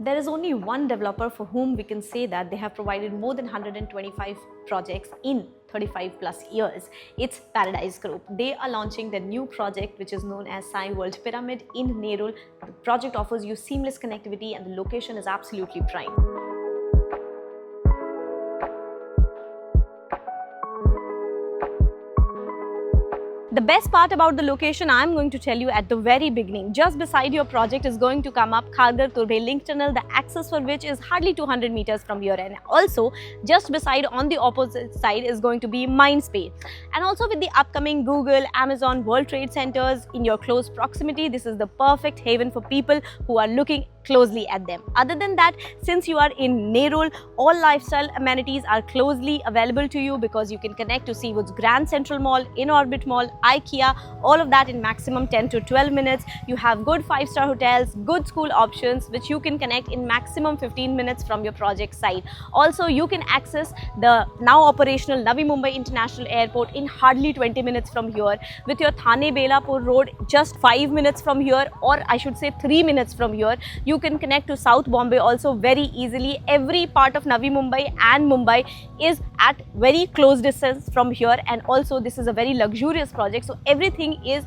There is only one developer for whom we can say that they have provided more than 125 projects in 35 plus years. It's Paradise Group. They are launching their new project which is known as Sai World Pyramid in Nerul. The project offers you seamless connectivity and the location is absolutely prime. The best part about the location I'm going to tell you at the very beginning. Just beside your project is going to come up Kharghar Turbe link tunnel, the access for which is hardly 200 meters from your end. Also, just beside on the opposite side is going to be Mindspace. And also with the upcoming Google, Amazon, World Trade Centers in your close proximity, this is the perfect haven for people who are looking closely at them. Other than that, since you are in Nerul, all lifestyle amenities are closely available to you because you can connect to Seawoods Grand Central Mall, In-Orbit Mall, IKEA, all of that in maximum 10 to 12 minutes. You have good 5-star hotels, good school options which you can connect in maximum 15 minutes from your project site. Also, you can access the now operational Navi Mumbai International Airport in hardly 20 minutes from here. With your Thane Belapur Road just 5 minutes from here, or I should say 3 minutes from here, you can connect to South Bombay also very easily. Every part of Navi Mumbai and Mumbai is at very close distance from here, and also this is a very luxurious project, so everything is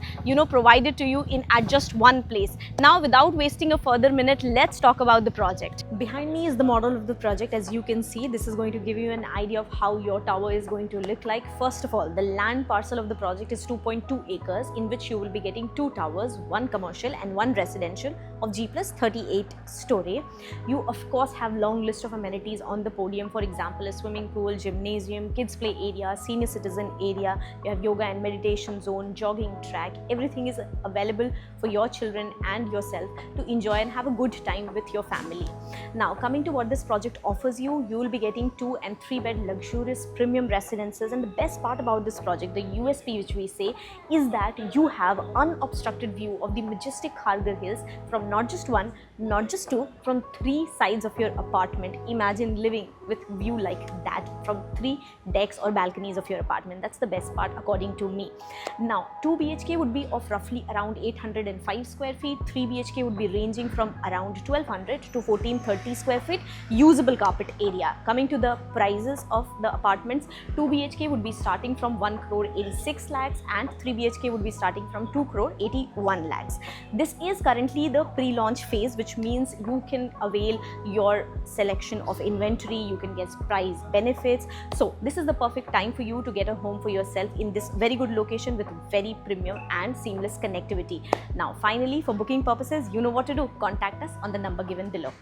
provided to you in at just one place. Now, without wasting a further minute, let's talk about the project. Behind me is the model of the project. As you can see, this is going to give you an idea of how your tower is going to look like. First of all, the land parcel of the project is 2.2 acres in which you will be getting 2 towers, 1 commercial and 1 residential of G+38 story. You of course have long list of amenities on the podium. For example, a swimming pool, gymnasium, kids play area, senior citizen area. You have yoga and meditation zone, jogging track. Everything is available for your children and yourself to enjoy and have a good time with your family. Now, coming to what this project offers you, you will be getting 2 and 3 bed luxurious premium residences, and the best part about this project, the USP which we say, is that you have unobstructed view of the majestic Kharghar Hills from not just 1, not just 2, from 3 sides of your apartment. Imagine living with view like that from 3 decks or balconies of your apartment. That's the best part according to me. Now, 2 BHK would be of roughly around 805 square feet. 3 BHK would be ranging from around 1200 to 1430 square feet usable carpet area. Coming to the prices of the apartments, 2 BHK would be starting from 1 crore 86 lakhs and 3 BHK would be starting from 2 crore 81 lakhs. This is currently the pre-launch phase, which means you can avail your selection of inventory, you can get price benefits. So this is the perfect time for you to get a home for yourself in this very good location with very premium and seamless connectivity. Now, finally, for booking purposes, you know what to do. Contact us on the number given below.